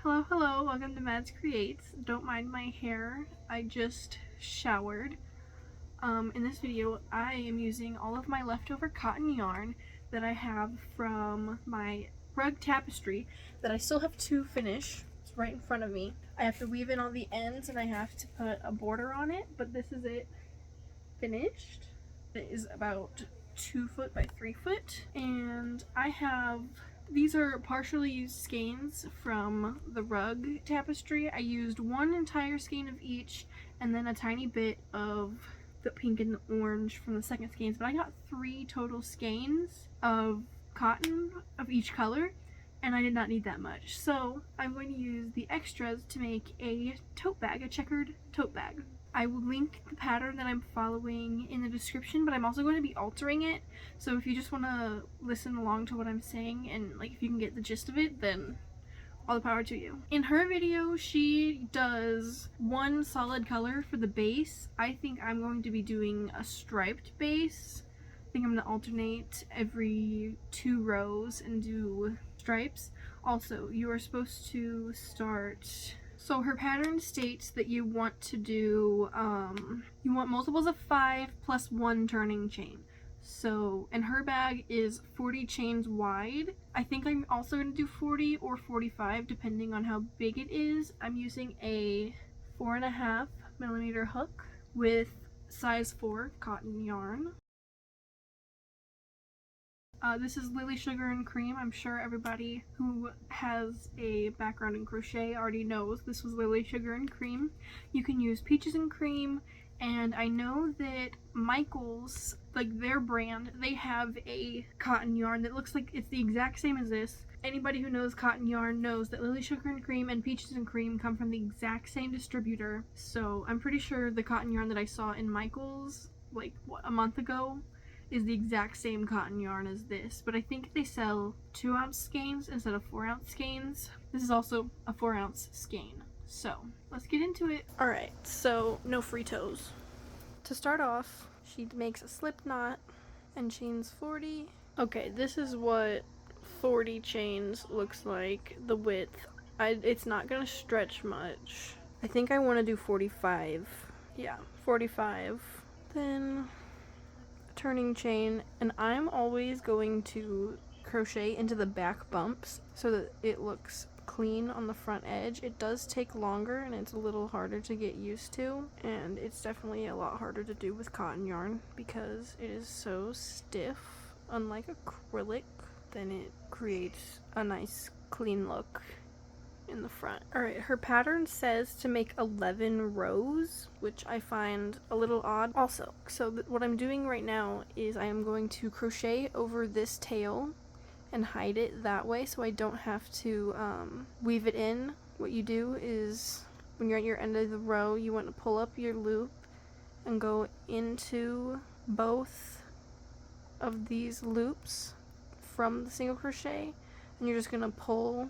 Hello, hello, welcome to Mads Creates. Don't mind my hair, I just showered. In this video, I am using all of my leftover cotton yarn that I have from my rug tapestry that I still have to finish. It's right in front of me. I have to weave in all the ends and I have to put a border on it, but this is it finished. It is about 2 foot by 3 foot, and these are partially used skeins from the rug tapestry. I used one entire skein of each and then a tiny bit of the pink and the orange from the second skeins, but I got 3 total skeins of cotton of each color and I did not need that much. So I'm going to use the extras to make a tote bag, a checkered tote bag. I will link the pattern that I'm following in the description, but I'm also going to be altering it, so if you just want to listen along to what I'm saying and like if you can get the gist of it, then all the power to you. In her video, she does one solid color for the base. I think I'm going to be doing a striped base. I think I'm going to alternate every 2 rows and do stripes. Also, you are supposed to start... So her pattern states that you want to do, you want multiples of 5 plus 1 turning chain. So, and her bag is 40 chains wide. I think I'm also going to do 40 or 45 depending on how big it is. I'm using a 4.5mm hook with size 4 cotton yarn. This is Lily Sugar and Cream. I'm sure everybody who has a background in crochet already knows this was Lily Sugar and Cream. You can use Peaches and Cream, and I know that Michaels, like their brand, they have a cotton yarn that looks like it's the exact same as this. Anybody who knows cotton yarn knows that Lily Sugar and Cream and Peaches and Cream come from the exact same distributor. So I'm pretty sure the cotton yarn that I saw in Michaels, like a month ago, is the exact same cotton yarn as this, but I think they sell 2-ounce skeins instead of 4-ounce skeins. This is also a 4-ounce skein. So let's get into it. Alright, so no free toes. To start off, she makes a slip knot and chains 40. Okay, this is what 40 chains looks like, the width. It's not gonna stretch much. I think I want to do 45. Yeah, 45. Then turning chain, and I'm always going to crochet into the back bumps so that it looks clean on the front edge. It does take longer and it's a little harder to get used to, and it's definitely a lot harder to do with cotton yarn because it is so stiff. Unlike acrylic, then it creates a nice clean look in the front. Alright, her pattern says to make 11 rows, which I find a little odd. Also, so what I'm doing right now is I am going to crochet over this tail and hide it that way so I don't have to weave it in. What you do is when you're at your end of the row, you want to pull up your loop and go into both of these loops from the single crochet, and you're just going to pull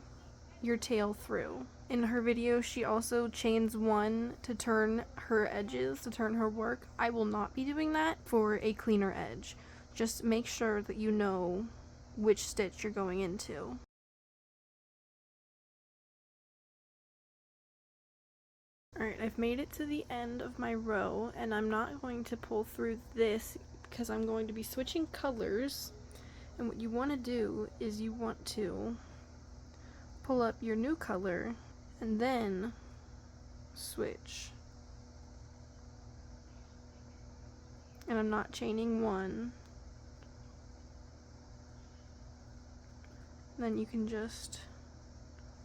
your tail through. In her video, she also chains 1 to turn her edges, to turn her work. I will not be doing that for a cleaner edge. Just make sure that you know which stitch you're going into. Alright, I've made it to the end of my row, and I'm not going to pull through this because I'm going to be switching colors. And what you want to do is you want to pull up your new color and then switch. And I'm not chaining 1. And then you can just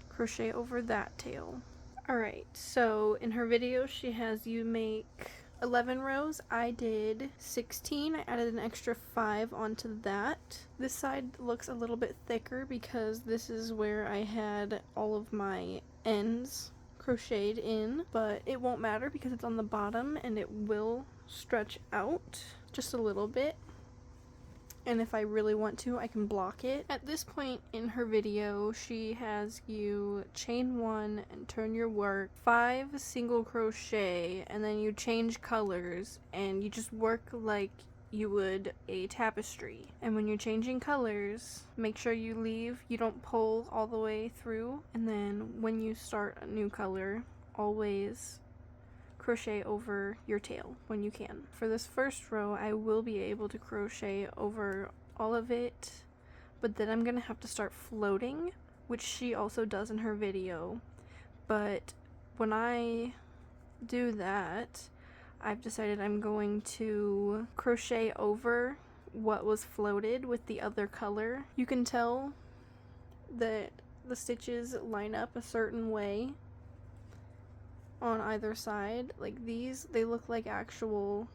crochet over that tail. Alright, so in her video she has you make 11 rows. I did 16. I added an extra 5 onto that. This side looks a little bit thicker because this is where I had all of my ends crocheted in, but it won't matter because it's on the bottom and it will stretch out just a little bit. And if I really want to, I can block it. At this point in her video, she has you chain 1 and turn your work, 5 single crochet, and then you change colors and you just work like you would a tapestry. And when you're changing colors, make sure you don't pull all the way through. And then when you start a new color, always crochet over your tail when you can. For this first row, I will be able to crochet over all of it, but then I'm gonna have to start floating, which she also does in her video. But when I do that, I've decided I'm going to crochet over what was floated with the other color. You can tell that the stitches line up a certain way on either side. Like these, they look like actual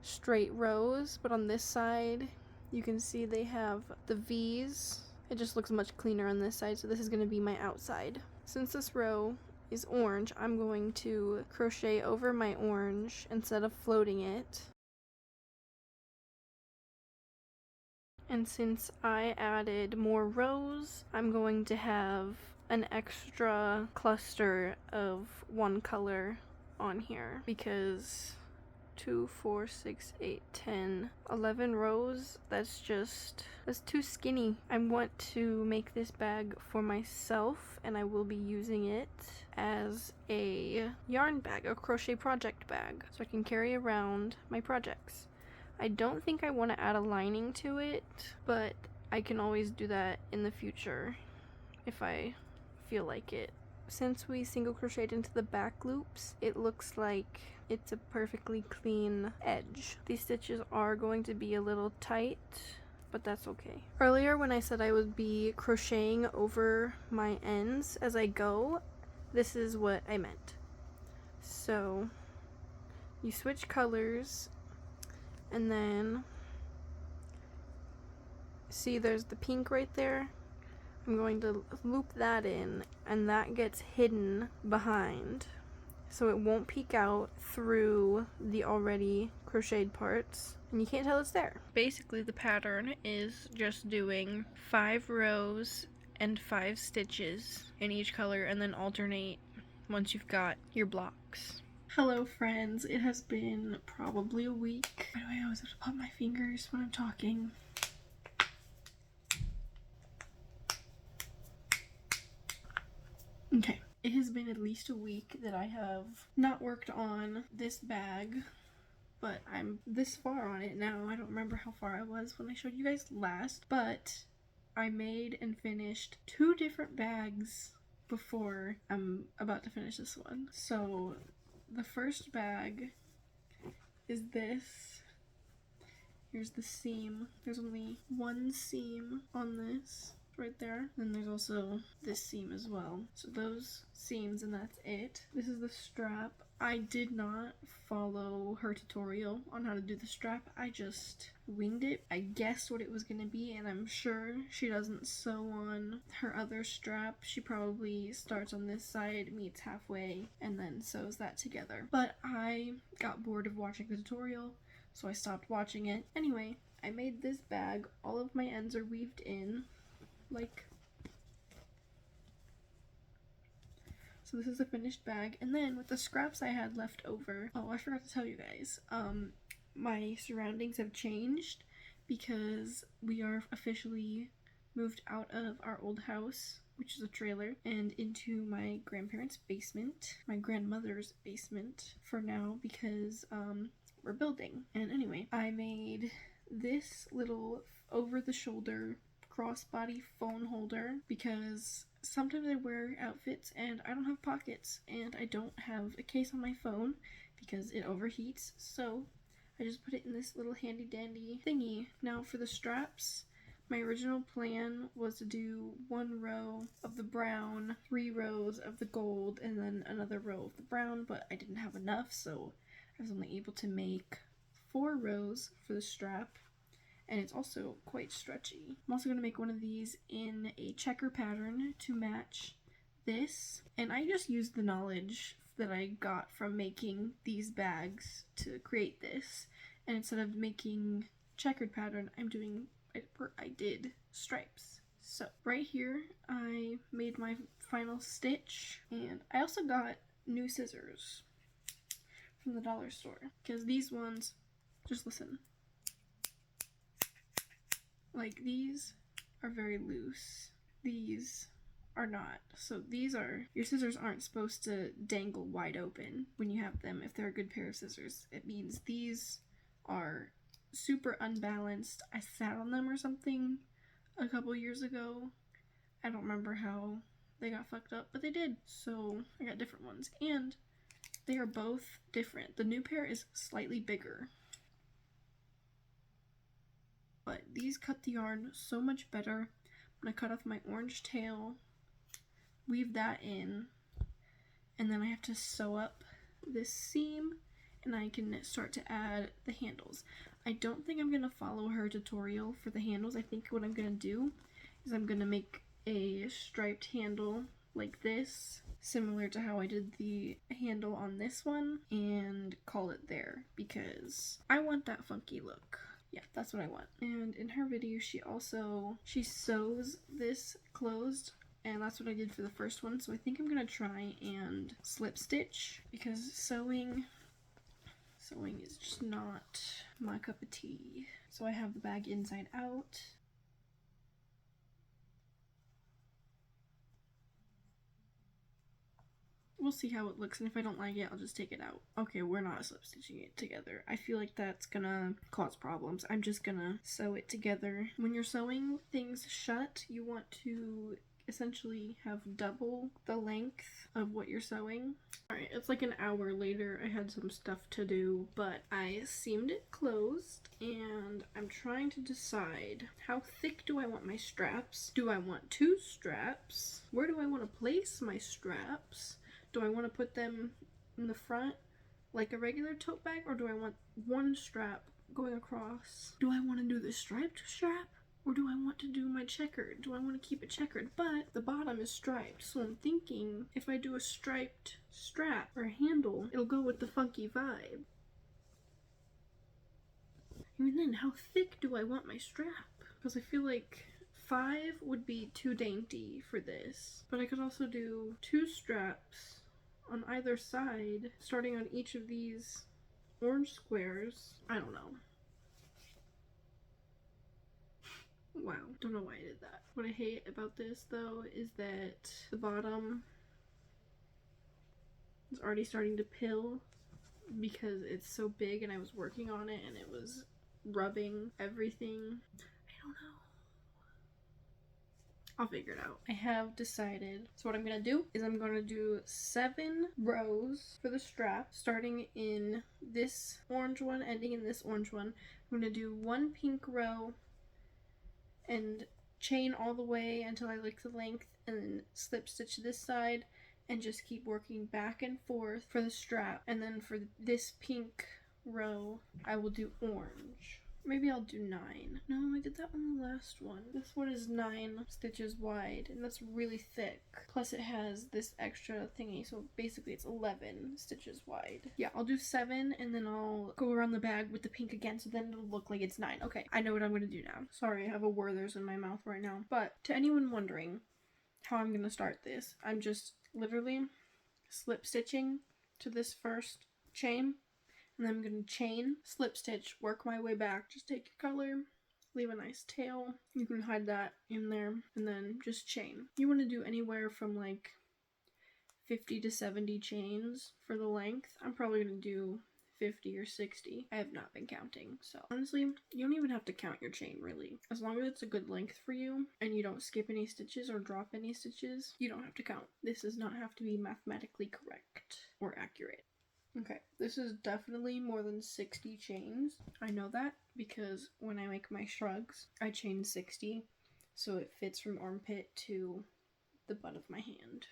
straight rows, but on this side you can see they have the V's. It just looks much cleaner on this side, so this is going to be my outside. Since this row is orange, I'm going to crochet over my orange instead of floating it. And since I added more rows, I'm going to have an extra cluster of one color on here because 2, 4, 6, 8, 10, 11 rows, that's too skinny. I want to make this bag for myself, and I will be using it as a yarn bag, a crochet project bag, so I can carry around my projects. I don't think I want to add a lining to it, but I can always do that in the future if I feel like it. Since we single crocheted into the back loops, it looks like it's a perfectly clean edge. These stitches are going to be a little tight, but that's okay. Earlier when I said I would be crocheting over my ends as I go, this is what I meant. So you switch colors, and then see there's the pink right there. I'm going to loop that in, and that gets hidden behind, so it won't peek out through the already crocheted parts, and you can't tell it's there. Basically, the pattern is just doing 5 rows and 5 stitches in each color, and then alternate once you've got your blocks. Hello friends, it has been probably a week. Why do I always have to pop my fingers when I'm talking? Okay, it has been at least a week that I have not worked on this bag, but I'm this far on it now. I don't remember how far I was when I showed you guys last, but I made and finished 2 different bags before I'm about to finish this one. So the first bag is this. Here's the seam. There's only one seam on this right there, and there's also this seam as well. So those seams, and that's it. This is the strap. I did not follow her tutorial on how to do the strap. I just winged it. I guessed what it was gonna be, and I'm sure she doesn't sew on her other strap. She probably starts on this side, meets halfway, and then sews that together. But I got bored of watching the tutorial, so I stopped watching it. Anyway, I made this bag. All of my ends are weaved in, like, so this is a finished bag. And then with the scraps I had left over, oh, I forgot to tell you guys, my surroundings have changed because we are officially moved out of our old house, which is a trailer, and into my grandparents' basement, my grandmother's basement for now, because we're building. And anyway, I made this little over-the-shoulder crossbody phone holder because sometimes I wear outfits and I don't have pockets, and I don't have a case on my phone because it overheats, so I just put it in this little handy dandy thingy. Now for the straps, my original plan was to do 1 row of the brown, 3 rows of the gold, and then another row of the brown, but I didn't have enough, so I was only able to make 4 rows for the strap, and it's also quite stretchy. I'm also going to make one of these in a checker pattern to match this, and I just used the knowledge that I got from making these bags to create this, and instead of making checkered pattern, I did stripes. So right here I made my final stitch, and I also got new scissors from the dollar store because these ones, just listen, Like these are very loose. These are not. So these are, your scissors aren't supposed to dangle wide open when you have them. If they're a good pair of scissors, it means these are super unbalanced. I sat on them or something a couple years ago. I don't remember how they got fucked up, but they did. So I got different ones, and they are both different. The new pair is slightly bigger, but these cut the yarn so much better. I'm gonna cut off my orange tail, weave that in, and then I have to sew up this seam, and I can start to add the handles. I don't think I'm gonna follow her tutorial for the handles. I think what I'm gonna do is I'm gonna make a striped handle like this, similar to how I did the handle on this one, and call it there because I want that funky look. Yeah, that's what I want. And in her video, she sews this closed, and that's what I did for the first one. So I think I'm gonna try and slip stitch because sewing is just not my cup of tea. So I have the bag inside out. We'll see how it looks, and if I don't like it, I'll just take it out. Okay, we're not slip stitching it together. I feel like that's gonna cause problems. I'm just gonna sew it together. When you're sewing things shut, you want to essentially have double the length of what you're sewing. Alright, it's like an hour later. I had some stuff to do, but I seamed it closed, and I'm trying to decide how thick do I want my straps? Do I want 2 straps? Where do I want to place my straps? Do I want to put them in the front like a regular tote bag, or do I want one strap going across? Do I want to do the striped strap, or do I want to do my checkered? Do I want to keep it checkered? But the bottom is striped, so I'm thinking if I do a striped strap or handle, it'll go with the funky vibe. And then how thick do I want my strap? Because I feel like 5 would be too dainty for this, but I could also do 2 straps on either side, starting on each of these orange squares. I don't know. Wow, don't know why I did that. What I hate about this though is that the bottom is already starting to pill because it's so big and I was working on it and it was rubbing everything. I don't know. I'll figure it out. I have decided. So what I'm gonna do is I'm gonna do 7 rows for the strap, starting in this orange one, ending in this orange one. I'm gonna do 1 pink row and chain all the way until I like the length, and then slip stitch this side and just keep working back and forth for the strap. And then for this pink row, I will do orange. Maybe I'll do 9. No, I did that on the last one. This one is 9 stitches wide, and that's really thick. Plus it has this extra thingy, so basically it's 11 stitches wide. Yeah, I'll do 7, and then I'll go around the bag with the pink again, so then it'll look like it's 9. Okay, I know what I'm gonna do now. Sorry, I have a Werther's in my mouth right now. But to anyone wondering how I'm gonna start this, I'm just literally slip stitching to this first chain, and then I'm going to chain, slip stitch, work my way back. Just take your color, leave a nice tail. You can hide that in there, and then just chain. You want to do anywhere from like 50 to 70 chains for the length. I'm probably going to do 50 or 60. I have not been counting. So honestly, you don't even have to count your chain really. As long as it's a good length for you and you don't skip any stitches or drop any stitches, you don't have to count. This does not have to be mathematically correct or accurate. Okay, this is definitely more than 60 chains. I know that because when I make my shrugs, I chain 60, so it fits from armpit to the butt of my hand.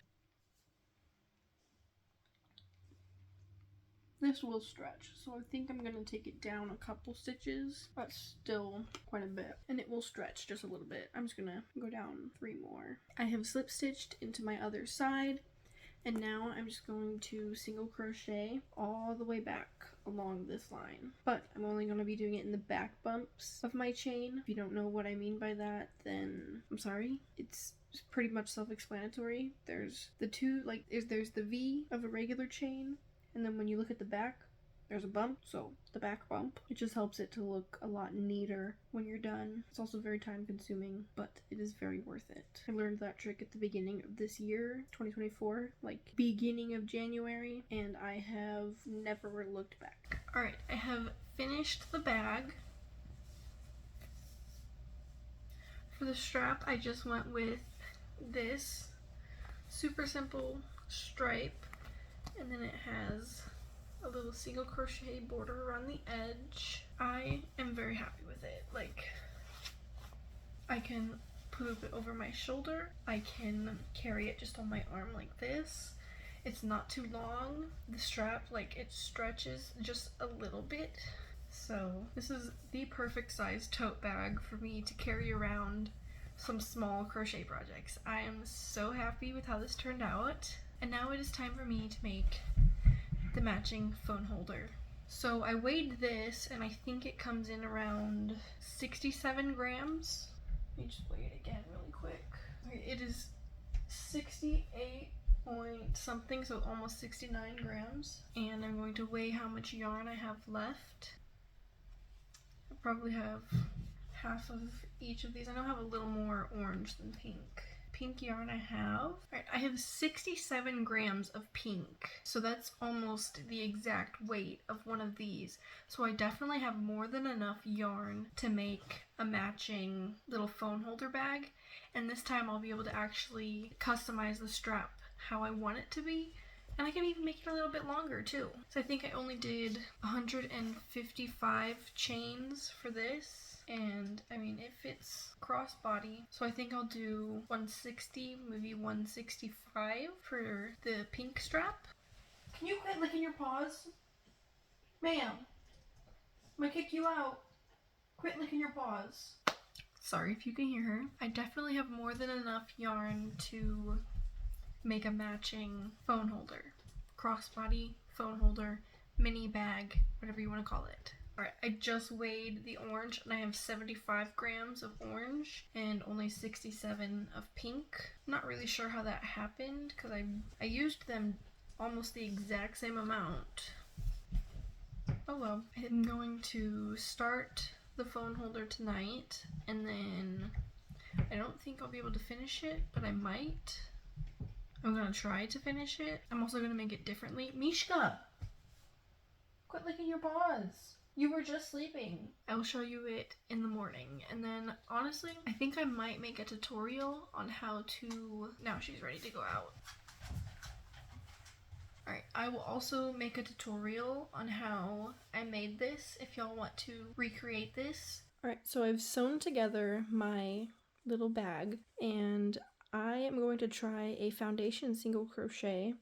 This will stretch, so I think I'm going to take it down a couple stitches, but still quite a bit. And it will stretch just a little bit. I'm just going to go down 3 more. I have slip stitched into my other side. And now I'm just going to single crochet all the way back along this line. But I'm only going to be doing it in the back bumps of my chain. If you don't know what I mean by that, then I'm sorry. It's pretty much self-explanatory. There's the two, like, there's the V of a regular chain, and then when you look at the back, there's a bump, so the back bump. It just helps it to look a lot neater when you're done. It's also very time consuming, but it is very worth it. I learned that trick at the beginning of this year, 2024, like beginning of January, and I have never looked back. All right, I have finished the bag. For the strap, I just went with this super simple stripe, and then it has a little single crochet border around the edge. I am very happy with it. Like, I can put it over my shoulder. I can carry it just on my arm like this. It's not too long. The strap, like, it stretches just a little bit. So this is the perfect size tote bag for me to carry around some small crochet projects. I am so happy with how this turned out. And now it is time for me to make the matching phone holder. So I weighed this, and I think it comes in around 67 grams. Let me just weigh it again really quick. Okay, it is 68 point something, so almost 69 grams. And I'm going to weigh how much yarn I have left. I probably have half of each of these. I know I have a little more orange than pink. Pink yarn I have. All right, I have 67 grams of pink. So that's almost the exact weight of one of these. So I definitely have more than enough yarn to make a matching little phone holder bag. And this time I'll be able to actually customize the strap how I want it to be. And I can even make it a little bit longer too. So I think I only did 155 chains for this. And I mean, it fits crossbody. So I think I'll do 160, maybe 165 for the pink strap. Can you quit licking your paws? Ma'am, I'm gonna kick you out. Quit licking your paws. Sorry if you can hear her. I definitely have more than enough yarn to make a matching phone holder. Crossbody, phone holder, mini bag, whatever you want to call it. Alright, I just weighed the orange, and I have 75 grams of orange and only 67 of pink. I'm not really sure how that happened, because I used them almost the exact same amount. Oh well. I'm going to start the phone holder tonight, and then I don't think I'll be able to finish it, but I might. I'm gonna try to finish it. I'm also gonna make it differently. Mishka! Quit licking your paws! You were just sleeping. I'll show you it in the morning. And then, honestly, I think I might make a tutorial on how to... Now she's ready to go out. Alright, I will also make a tutorial on how I made this if y'all want to recreate this. Alright, so I've sewn together my little bag, and I am going to try a foundation single crochet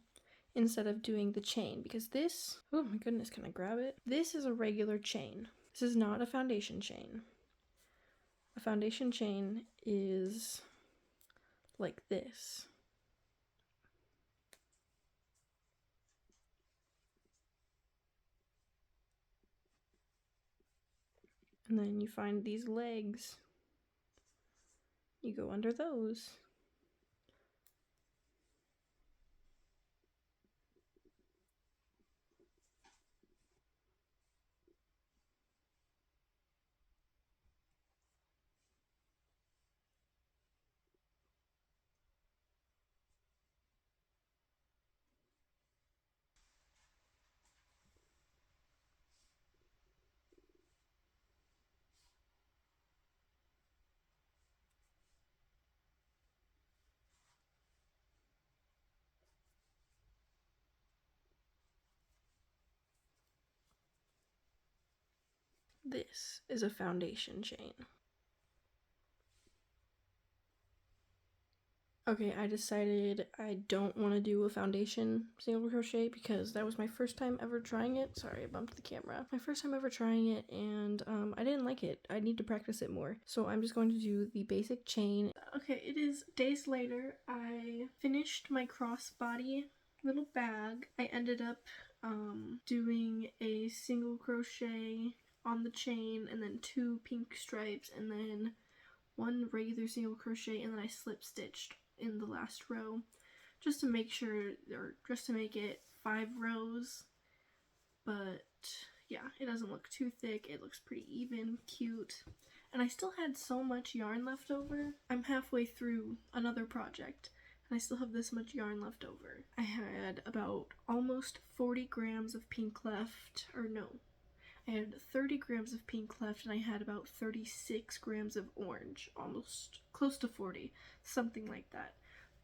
instead of doing the chain, because this, oh my goodness, can I grab it? This is a regular chain. This is not a foundation chain. A foundation chain is like this. And then you find these legs. You go under those. This is a foundation chain. Okay, I decided I don't want to do a foundation single crochet because that was my first time ever trying it. Sorry, I bumped the camera. My first time ever trying it, and I didn't like it. I need to practice it more. So I'm just going to do the basic chain. Okay, it is days later. I finished my crossbody little bag. I ended up doing a single crochet on the chain, and then 2 pink stripes, and then 1 regular single crochet, and then I slip stitched in the last row just to make sure, or just to make it 5 rows but yeah, it doesn't look too thick. It looks pretty even, cute. And I still had so much yarn left over. I'm halfway through another project and I still have this much yarn left over. I had about almost 40 grams of pink left, or no, I had 30 grams of pink left and I had about 36 grams of orange, almost close to 40, something like that.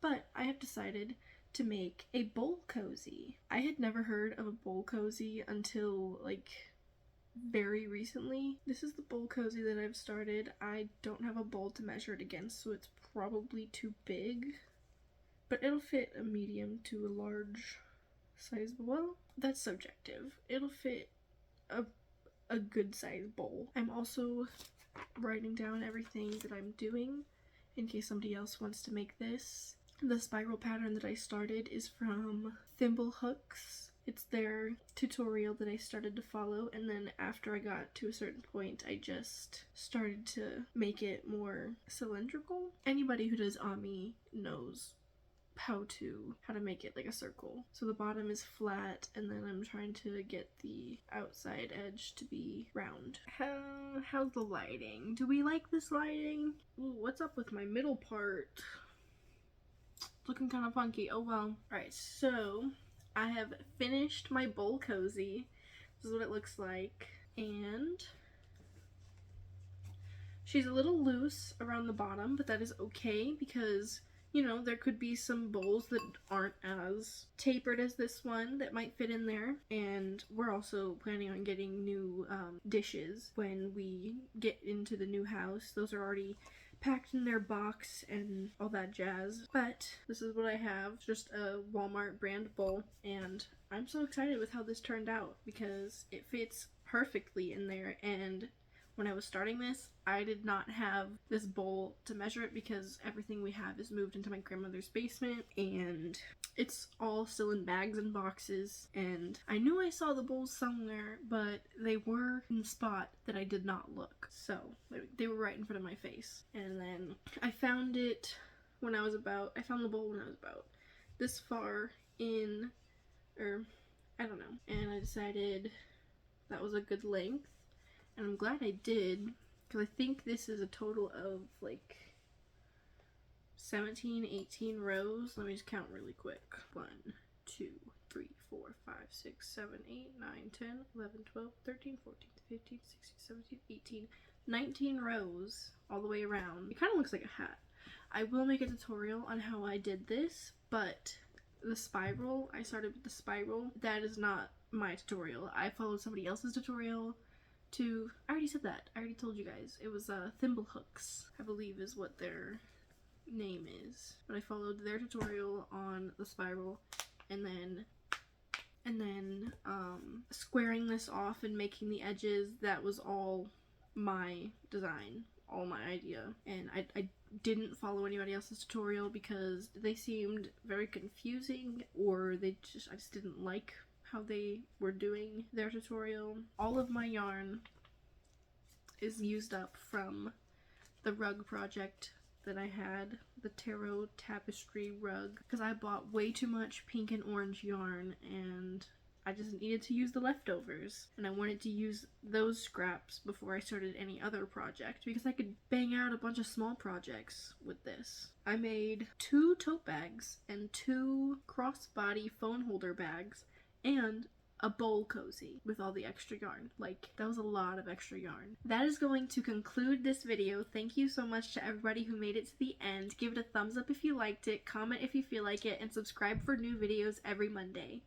But I have decided to make a bowl cozy. I had never heard of a bowl cozy until like very recently. This is the bowl cozy that I've started. I don't have a bowl to measure it against, so it's probably too big, but it'll fit a medium to a large size. Well, that's subjective. It'll fit a good size bowl. I'm also writing down everything that I'm doing in case somebody else wants to make this. The spiral pattern that I started is from Thimble Hooks. It's their tutorial that I started to follow, and then after I got to a certain point, I just started to make it more cylindrical. Anybody who does Ami knows how to make it like a circle. So the bottom is flat, and then I'm trying to get the outside edge to be round. How's the lighting? Do we like this lighting? Ooh, what's up with my middle part? It's looking kind of funky. Oh well. Alright, so I have finished my bowl cozy. This is what it looks like. And she's a little loose around the bottom, but that is okay because, you know, there could be some bowls that aren't as tapered as this one that might fit in there. And we're also planning on getting new dishes when we get into the new house. Those are already packed in their box and all that jazz. But this is what I have, just a Walmart brand bowl, and I'm so excited with how this turned out because it fits perfectly in there. And when I was starting this, I did not have this bowl to measure it because everything we have is moved into my grandmother's basement and it's all still in bags and boxes. And I knew I saw the bowls somewhere, but they were in a spot that I did not look. So they were right in front of my face. And then I found it when I found the bowl when I was about this far in, or I don't know. And I decided that was a good length. And I'm glad I did, because I think this is a total of like 17, 18 rows. Let me just count really quick. 1, 2, 3, 4, 5, 6, 7, 8, 9, 10, 11, 12, 13, 14, 15, 16, 17, 18, 19 rows all the way around. It kind of looks like a hat. I will make a tutorial on how I did this, but the spiral, I started with the spiral. That is not my tutorial. I followed somebody else's tutorial. I already said that. I already told you guys. It was Thimble Hooks, I believe is what their name is. But I followed their tutorial on the spiral, and then squaring this off and making the edges, that was all my design, all my idea. And I didn't follow anybody else's tutorial because they seemed very confusing, or I just didn't like how they were doing their tutorial. All of my yarn is used up from the rug project that I had, the Tote Tapestry rug, because I bought way too much pink and orange yarn and I just needed to use the leftovers, and I wanted to use those scraps before I started any other project because I could bang out a bunch of small projects with this. I made 2 tote bags and 2 crossbody phone holder bags and a bowl cozy with all the extra yarn. Like, that was a lot of extra yarn. That is going to conclude this video. Thank you so much to everybody who made it to the end. Give it a thumbs up if you liked it, comment if you feel like it, and subscribe for new videos every Monday.